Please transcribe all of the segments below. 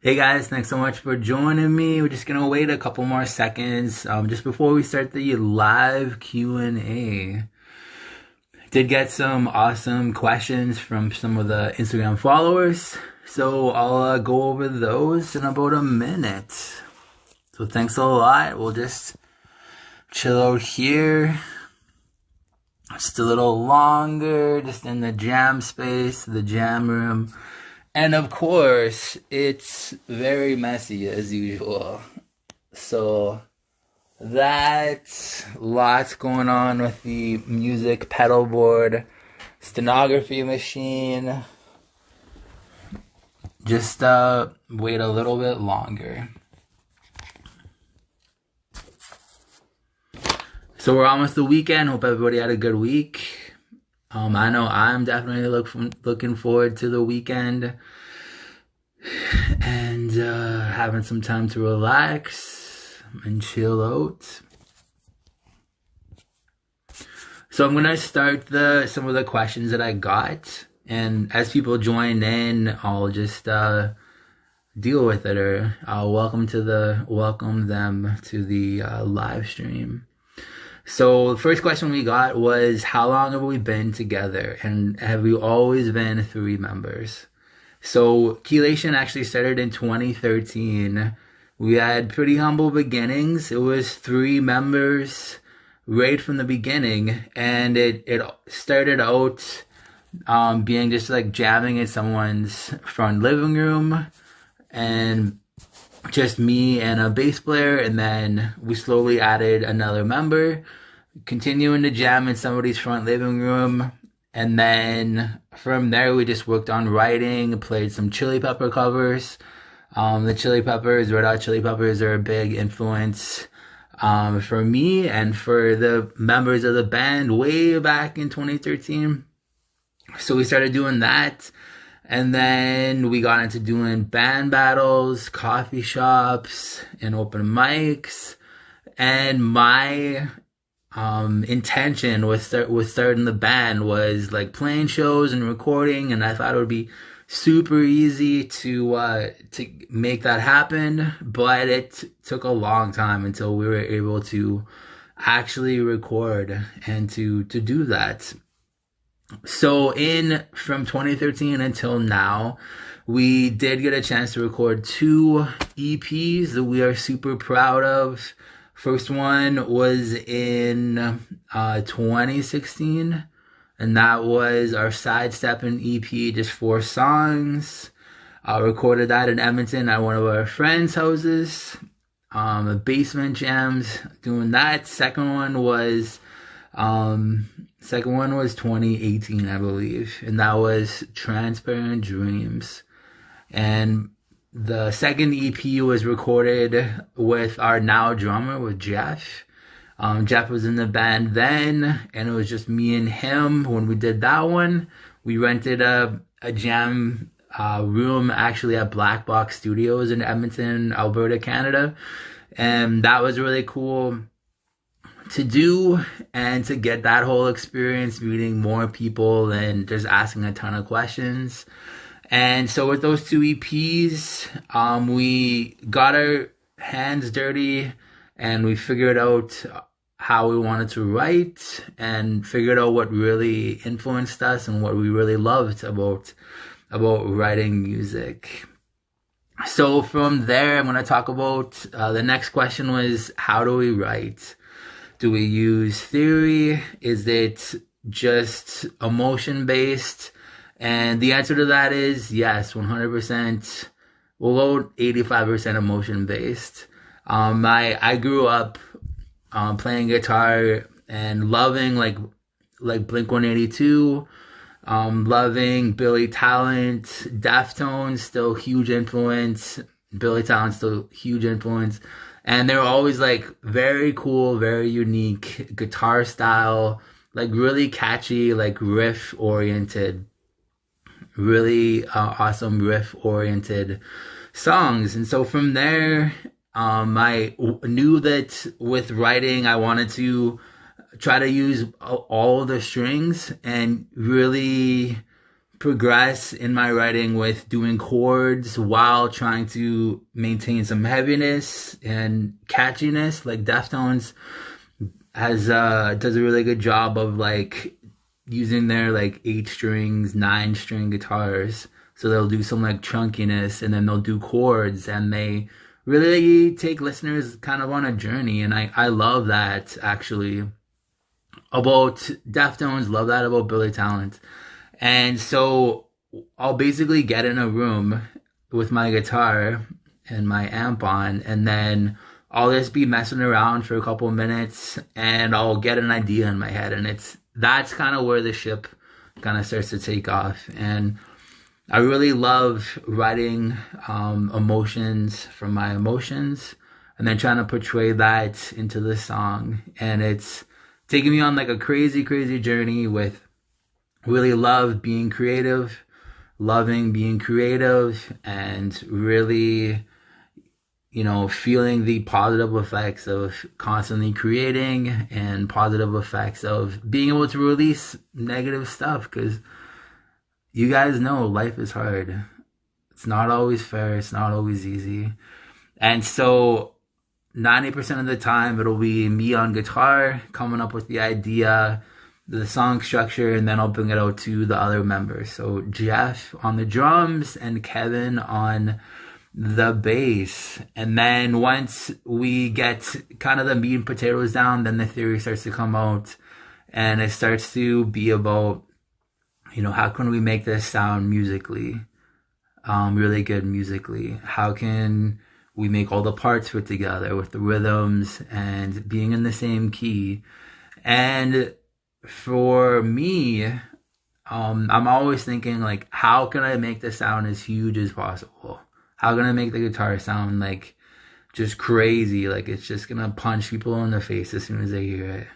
Hey guys, thanks so much for joining me. We're just gonna wait a couple more seconds just before we start the live Q&A. Did get some awesome questions from some of the Instagram followers, so I'll go over those in about a minute. So thanks a lot. We'll just chill out here. Just a little longer, just in the jam space, the jam room. And of course, it's very messy as usual. So that's lots going on with the music pedal board, stenography machine. Just wait a little bit longer. So we're almost the weekend. Hope everybody had a good week. I know I'm definitely looking forward to the weekend and having some time to relax and chill out. So I'm gonna start some of the questions that I got, and as people join in, I'll just deal with it, or I'll welcome them to the live stream. So the first question we got was, how long have we been together, and have we always been 3 members? So Keylation actually started in 2013. We had pretty humble beginnings. It was 3 members right from the beginning, and it started out being just like jamming in someone's front living room, and just me and a bass player, and then we slowly added another member, continuing to jam in somebody's front living room, and then from there we just worked on writing, played some Chili Pepper covers. The Chili Peppers, Red Hot Chili Peppers, are a big influence for me and for the members of the band way back in 2013. So we started doing that. And then we got into doing band battles, coffee shops, and open mics. And my intention with starting the band was like playing shows and recording, and I thought it would be super easy to make that happen. But it took a long time until we were able to actually record and to do that. So from 2013 until now, we did get a chance to record 2 EPs that we are super proud of. First one was in 2016, and that was our Sidestepping EP, just 4 songs. I recorded that in Edmonton at one of our friends' houses, a basement jams, doing that. Second one was 2018, I believe, and that was Transparent Dreams. And the second EP was recorded with our now drummer, with Jeff. Jeff was in the band then, and it was just me and him when we did that one. We rented a jam room actually at Black Box Studios in Edmonton, Alberta, Canada, and that was really cool to do, and to get that whole experience, meeting more people and just asking a ton of questions. And so with those 2 EPs, we got our hands dirty and we figured out how we wanted to write, and figured out what really influenced us and what we really loved about writing music. So from there, I'm going to talk about the next question was, how do we write? Do we use theory? Is it just emotion based? And the answer to that is yes, 100%. Well, 85% emotion based. I grew up playing guitar and loving like Blink-182, loving Billy Talent, Deftones, still huge influence. Billy Talent, still huge influence. And they're always like very cool, very unique guitar style, like really catchy, like riff oriented, really awesome riff oriented songs. And so from there, I knew that with writing, I wanted to try to use all the strings and really progress in my writing with doing chords while trying to maintain some heaviness and catchiness. Like Deftones does a really good job of like using their like 8 strings, 9 string guitars. So they'll do some like chunkiness, and then they'll do chords, and they really take listeners kind of on a journey. And I love that actually about Deftones, love that about Billy Talent. And so I'll basically get in a room with my guitar and my amp on, and then I'll just be messing around for a couple minutes, and I'll get an idea in my head. And that's kind of where the ship kind of starts to take off. And I really love writing emotions from my emotions and then trying to portray that into the song. And it's taking me on like a crazy, crazy journey with really love being creative, loving being creative, and really, you know, feeling the positive effects of constantly creating and positive effects of being able to release negative stuff. Because you guys know life is hard. It's not always fair. It's not always easy. And so 90% of the time it'll be me on guitar coming up with the idea, the song structure, and then I'll bring it out to the other members. So Jeff on the drums and Kevin on the bass. And then once we get kind of the meat and potatoes down, then the theory starts to come out, and it starts to be about, you know, how can we make this sound musically, really good musically? How can we make all the parts fit together with the rhythms and being in the same key? And for me, I'm always thinking like, how can I make this sound as huge as possible? How can I make the guitar sound like just crazy? Like it's just gonna punch people in the face as soon as they hear it.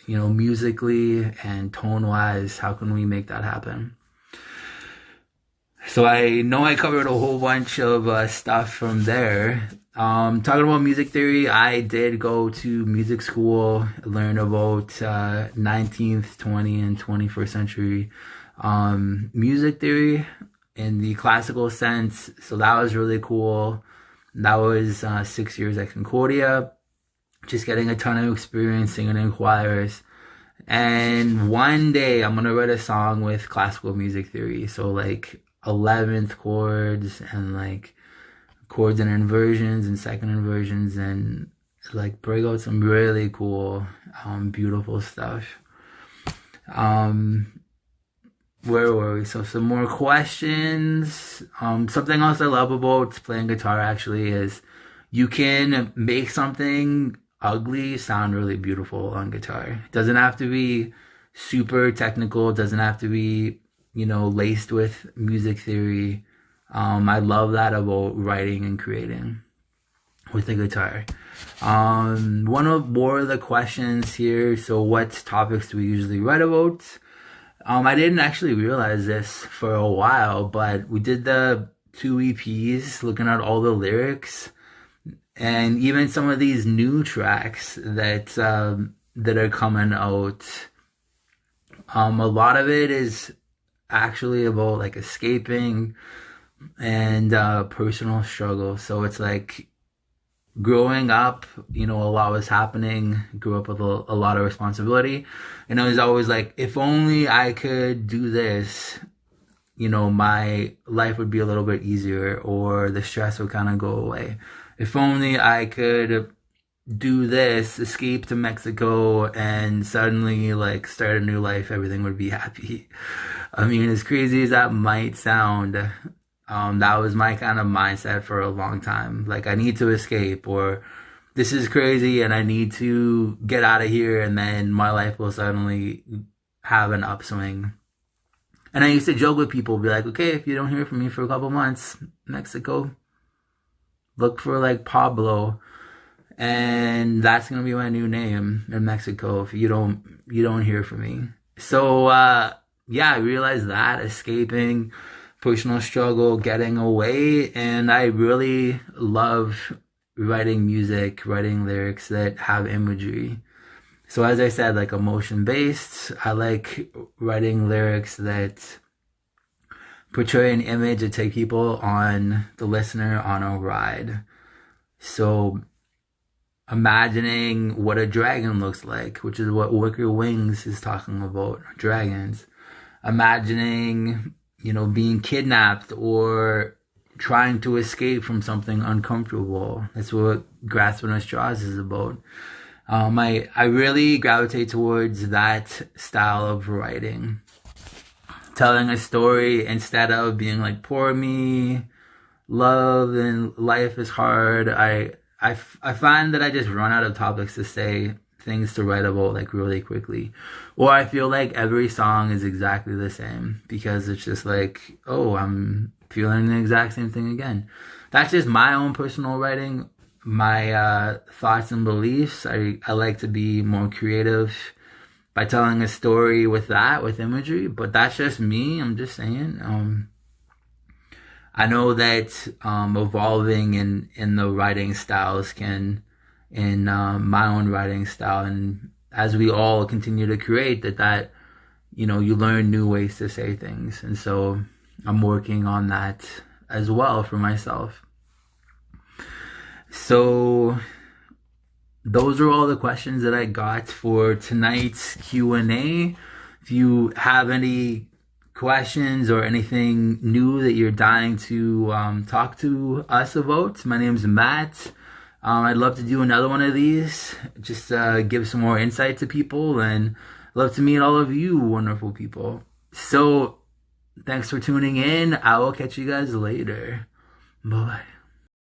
You know, musically and tone-wise, how can we make that happen? So I know I covered a whole bunch of stuff from there. Talking about music theory, I did go to music school, learn about 19th, 20th, and 21st century music theory in the classical sense. So that was really cool. That was 6 years at Concordia. Just getting a ton of experience singing in choirs. And one day I'm going to write a song with classical music theory. So like 11th chords and like chords and inversions and second inversions, and like break out some really cool, beautiful stuff. Where were we? So some more questions. Something else I love about playing guitar actually is you can make something ugly sound really beautiful on guitar. It doesn't have to be super technical. It doesn't have to be, you know, laced with music theory. I love that about writing and creating with the guitar. One of more of the questions here. So what topics do we usually write about? I didn't actually realize this for a while, but we did the 2 EPs looking at all the lyrics. And even some of these new tracks that are coming out, a lot of it is actually about like escaping and personal struggle. So it's like growing up, you know, a lot was happening. Grew up with a lot of responsibility, and I was always like, if only I could do this, you know, my life would be a little bit easier, or the stress would kind of go away. If only I could do this, escape to Mexico, and suddenly like start a new life, everything would be happy. I mean, as crazy as that might sound, that was my kind of mindset for a long time. Like, I need to escape, or this is crazy and I need to get out of here, and then my life will suddenly have an upswing. And I used to joke with people, be like, okay, if you don't hear from me for a couple months, Mexico, look for like Pablo, and that's gonna be my new name in Mexico if you don't hear from me. So yeah, I realized that escaping, personal struggle, getting away, and I really love writing music, writing lyrics that have imagery. So as I said, like emotion based, I like writing lyrics that portray an image to take people on, the listener, on a ride. So imagining what a dragon looks like, which is what Wicker Wings is talking about, dragons. Imagining, being kidnapped or trying to escape from something uncomfortable. That's what Grasping at Straws is about. I really gravitate towards that style of writing. Telling a story instead of being like, poor me, love and life is hard. I find that I just run out of topics to say, things to write about like really quickly. Or I feel like every song is exactly the same because it's just like, oh, I'm feeling the exact same thing again. That's just my own personal writing, my thoughts and beliefs. I like to be more creative by telling a story with imagery, but that's just me. I'm just saying. I know that evolving in the writing styles in my own writing style, and as we all continue to create, that you learn new ways to say things, and so I'm working on that as well for myself. So those are all the questions that I got for tonight's Q&A. If you have any questions or anything new that you're dying to talk to us about, my name's Matt. I'd love to do another one of these, just give some more insight to people, and love to meet all of you wonderful people. So thanks for tuning in. I will catch you guys later. Bye.